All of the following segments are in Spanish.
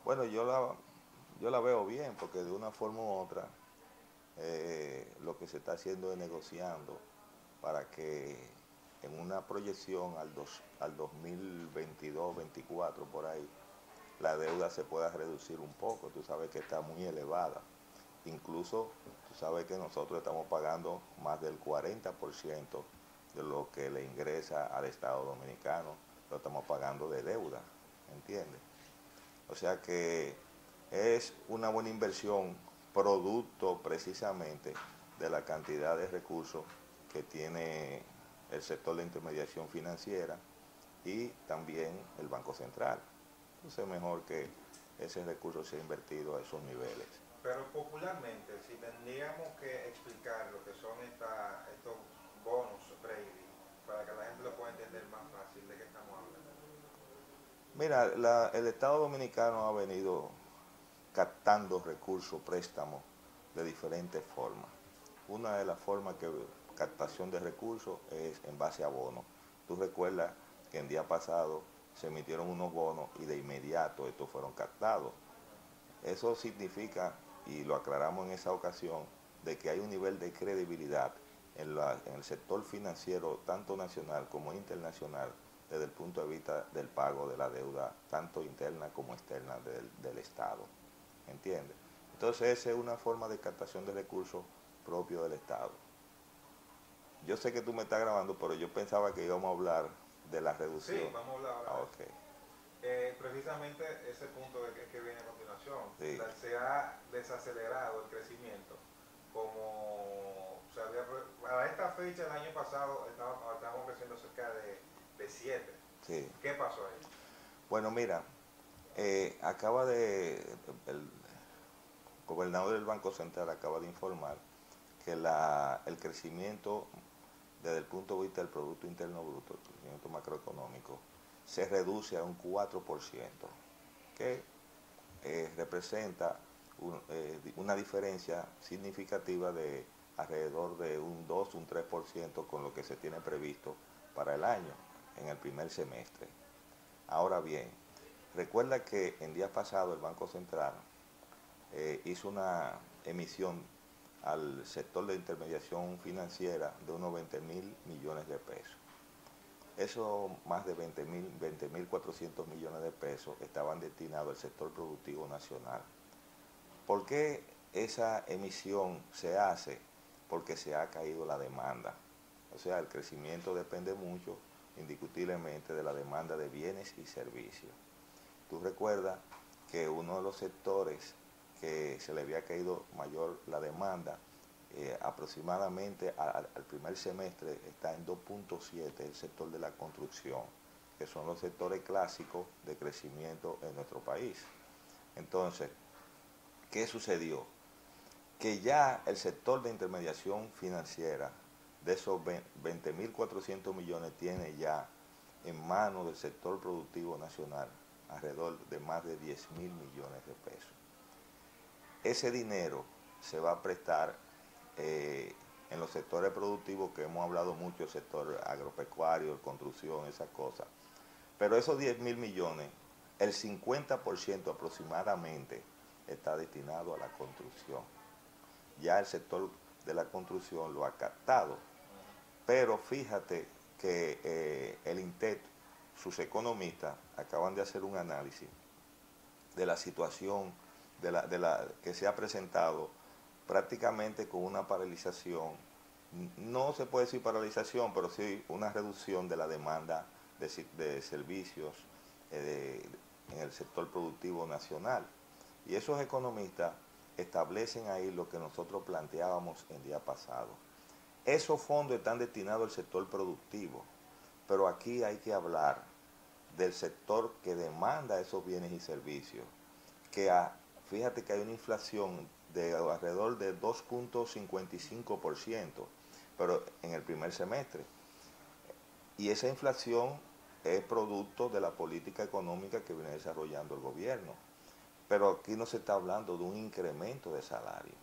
Bueno, yo la veo bien porque de una forma u otra lo que se está haciendo es negociando para que en una proyección al 2022-24 por ahí, la deuda se pueda reducir un poco. Tú sabes que está muy elevada. Incluso tú sabes que nosotros estamos pagando más del 40% de lo que le ingresa al Estado Dominicano, lo estamos pagando de deuda, ¿entiendes? O sea que es una buena inversión producto precisamente de la cantidad de recursos que tiene el sector de intermediación financiera y también el Banco Central. Entonces es mejor que ese recurso sea invertido a esos niveles. Pero popularmente, si tendríamos que explicar lo que son estos bonos Brady, para que la gente lo pueda entender más fácil de qué estamos hablando. Mira, el Estado Dominicano ha venido captando recursos, préstamos de diferentes formas. Una de las formas que captación de recursos es en base a bonos. Tú recuerdas que el día pasado se emitieron unos bonos y de inmediato estos fueron captados. Eso significa, y lo aclaramos en esa ocasión, de que hay un nivel de credibilidad en el sector financiero, tanto nacional como internacional, desde el punto de vista del pago de la deuda, tanto interna como externa del Estado. ¿Entiendes? Entonces esa es una forma de captación de recursos propio del Estado. Yo sé que tú me estás grabando, pero yo pensaba que íbamos a hablar de la Sí, reducción. vamos a hablar ahora Ah, de ok. eso. Precisamente ese punto que viene a continuación. Sí, Se ha desacelerado el crecimiento como se había, a esta fecha el año pasado estábamos creciendo cerca de 7. sí. ¿Qué pasó ahí? Bueno, mira, el gobernador del Banco Central acaba de informar que el crecimiento desde el punto de vista del Producto Interno Bruto, el crecimiento macroeconómico, se reduce a un 4%, que representa una diferencia significativa de alrededor de un 2, un 3% con lo que se tiene previsto para el año, en el primer semestre. Ahora bien, recuerda que en días pasados el Banco Central hizo una emisión al sector de intermediación financiera de unos 20.000 millones de pesos. Esos más de 20.400 millones de pesos estaban destinados al sector productivo nacional. ¿Por qué esa emisión se hace? Porque se ha caído la demanda. O sea, el crecimiento depende mucho, indiscutiblemente, de la demanda de bienes y servicios. Tú recuerdas que uno de los sectores que se le había caído mayor la demanda, aproximadamente al primer semestre está en 2.7 el sector de la construcción, que son los sectores clásicos de crecimiento en nuestro país. Entonces, ¿qué sucedió? Que ya el sector de intermediación financiera, de esos 20.400 millones, tiene ya en manos del sector productivo nacional alrededor de más de 10.000 millones de pesos. Ese dinero se va a prestar en los sectores productivos que hemos hablado mucho, el sector agropecuario, construcción, esas cosas. Pero esos 10.000 millones, el 50% aproximadamente está destinado a la construcción. Ya el sector de la construcción lo ha captado. Pero fíjate que el INTET, sus economistas, acaban de hacer un análisis de la situación que se ha presentado prácticamente con una paralización, no se puede decir paralización, pero sí una reducción de la demanda de servicios en el sector productivo nacional. Y esos economistas establecen ahí lo que nosotros planteábamos el día pasado. Esos fondos están destinados al sector productivo, pero aquí hay que hablar del sector que demanda esos bienes y servicios, que fíjate que hay una inflación de alrededor de 2.55%, pero en el primer semestre. Y esa inflación es producto de la política económica que viene desarrollando el gobierno. Pero aquí no se está hablando de un incremento de salario.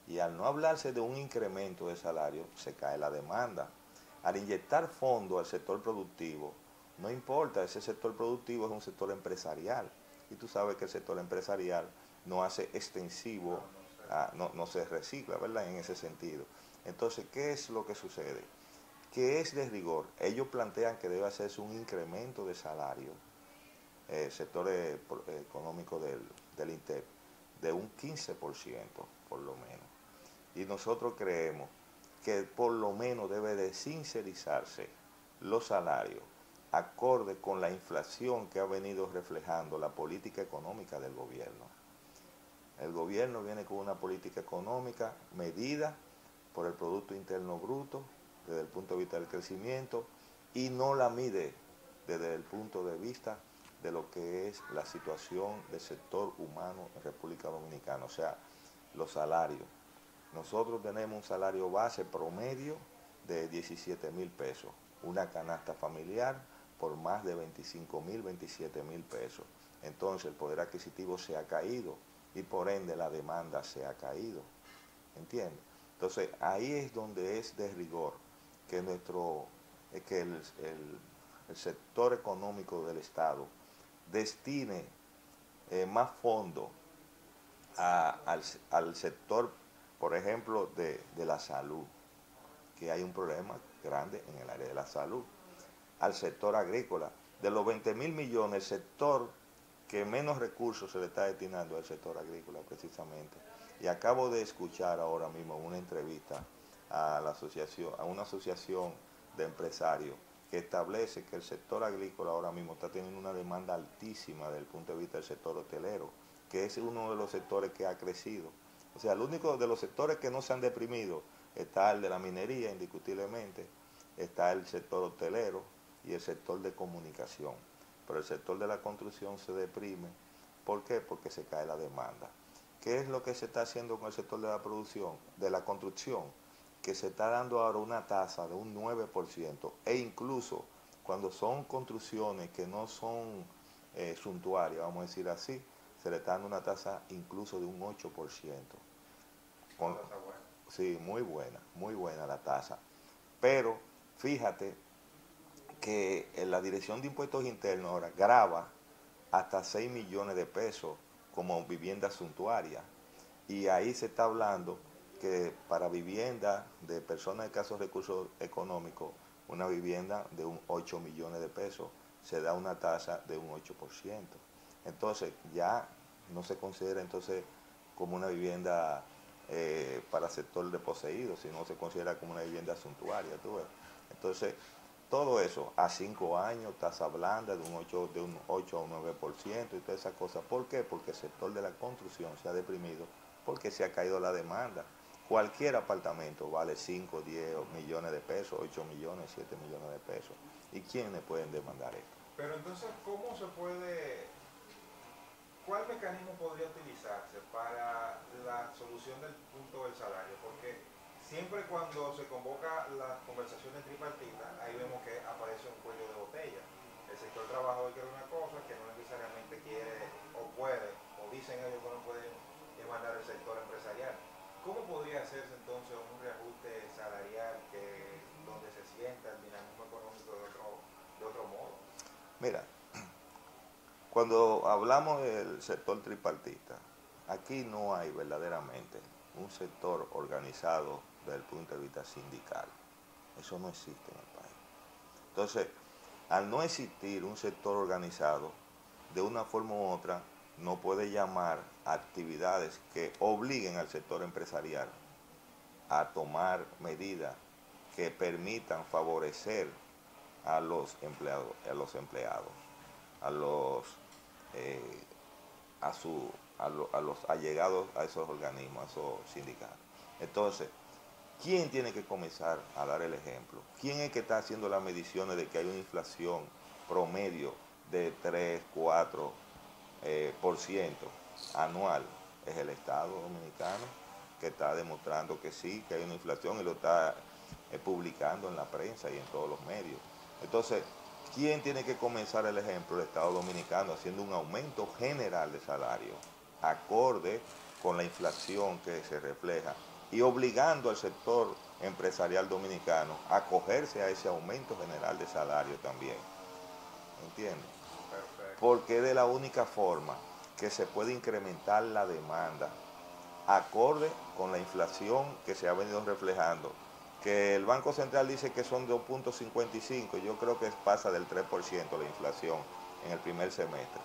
Y al no hablarse de un incremento de salario, se cae la demanda. Al inyectar fondos al sector productivo, no importa, ese sector productivo es un sector empresarial y tú sabes que el sector empresarial no hace extensivo, no se recicla, ¿verdad? En ese sentido. Entonces, ¿qué es lo que sucede? Que es de rigor. Ellos plantean que debe hacerse un incremento de salario, sector económico del INTEP, de un 15% por lo menos. Y nosotros creemos que por lo menos debe de sincerizarse los salarios acorde con la inflación que ha venido reflejando la política económica del gobierno. El gobierno viene con una política económica medida por el Producto Interno Bruto desde el punto de vista del crecimiento y no la mide desde el punto de vista de lo que es la situación del sector humano en República Dominicana, o sea, los salarios. Nosotros tenemos un salario base promedio de 17,000 pesos, una canasta familiar por más de 25,000, 27,000 pesos. Entonces el poder adquisitivo se ha caído y por ende la demanda se ha caído, ¿entiendes? Entonces ahí es donde es de rigor que el sector económico del Estado destine más fondos al sector, por ejemplo, de la salud, que hay un problema grande en el área de la salud, al sector agrícola. De los 20,000 millones, el sector que menos recursos se le está destinando al sector agrícola precisamente. Y acabo de escuchar ahora mismo una entrevista a una asociación de empresarios que establece que el sector agrícola ahora mismo está teniendo una demanda altísima desde el punto de vista del sector hotelero, que es uno de los sectores que ha crecido. O sea, el único de los sectores que no se han deprimido está el de la minería, indiscutiblemente, está el sector hotelero y el sector de comunicación. Pero el sector de la construcción se deprime. ¿Por qué? Porque se cae la demanda. ¿Qué es lo que se está haciendo con el sector de la producción, de la construcción? Que se está dando ahora una tasa de un 9%, e incluso cuando son construcciones que no son suntuarias, vamos a decir así, se le está dando una tasa incluso de un 8%. Con, sí, muy buena la tasa. Pero fíjate que la Dirección de Impuestos Internos ahora grava hasta 6 millones de pesos como vivienda suntuaria. Y ahí se está hablando que para vivienda de personas de escasos recursos económicos, una vivienda de un 8 millones de pesos se da una tasa de un 8%. Entonces ya no se considera entonces como una vivienda para sector de poseídos, sino se considera como una vivienda suntuaria. ¿Tú ves? Entonces, todo eso a 5 años, tasa blanda de un 8 a un 9% y todas esas cosas. ¿Por qué? Porque el sector de la construcción se ha deprimido, porque se ha caído la demanda. Cualquier apartamento vale 5, 10 millones de pesos, 8 millones, 7 millones de pesos. ¿Y quiénes pueden demandar esto? Pero entonces, ¿cómo se puede, cuál mecanismo podría utilizarse para la solución del punto del salario? Porque siempre cuando se convoca las conversaciones tripartitas, ahí vemos que aparece un cuello de botella. El sector trabajador quiere una cosa que no necesariamente quiere o puede, o dicen ellos que no pueden demandar el sector empresarial. ¿Cómo podría hacerse entonces un reajuste salarial donde se sienta el dinamismo económico de otro modo? Mira, cuando hablamos del sector tripartita, aquí no hay verdaderamente un sector organizado desde el punto de vista sindical. Eso no existe en el país. Entonces, al no existir un sector organizado, de una forma u otra, no puede llamar a actividades que obliguen al sector empresarial a tomar medidas que permitan favorecer a los empleados, eh, a los allegados a esos organismos, a esos sindicatos. Entonces, ¿quién tiene que comenzar a dar el ejemplo? ¿Quién es que está haciendo las mediciones de que hay una inflación promedio de 3, 4 por ciento anual? Es el Estado Dominicano, que está demostrando que sí, que hay una inflación y lo está publicando en la prensa y en todos los medios. Entonces, ¿quién tiene que comenzar el ejemplo? El Estado Dominicano, haciendo un aumento general de salario, acorde con la inflación que se refleja, y obligando al sector empresarial dominicano a acogerse a ese aumento general de salario también. ¿Entiendes? Perfecto. porque es de la única forma que se puede incrementar la demanda acorde con la inflación que se ha venido reflejando. Que el Banco Central dice que son 2.55, yo creo que pasa del 3% la inflación en el primer semestre,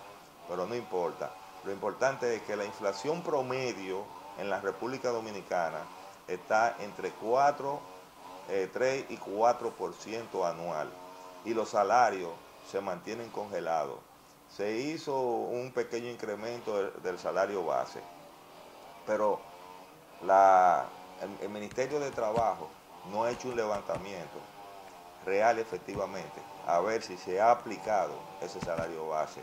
pero no importa. Lo importante es que la inflación promedio en la República Dominicana está entre 3 y 4% anual, y los salarios se mantienen congelados. Se hizo un pequeño incremento del salario base, pero el Ministerio de Trabajo no ha hecho un levantamiento real efectivamente a ver si se ha aplicado ese salario base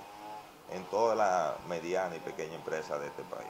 en toda la mediana y pequeña empresa de este país.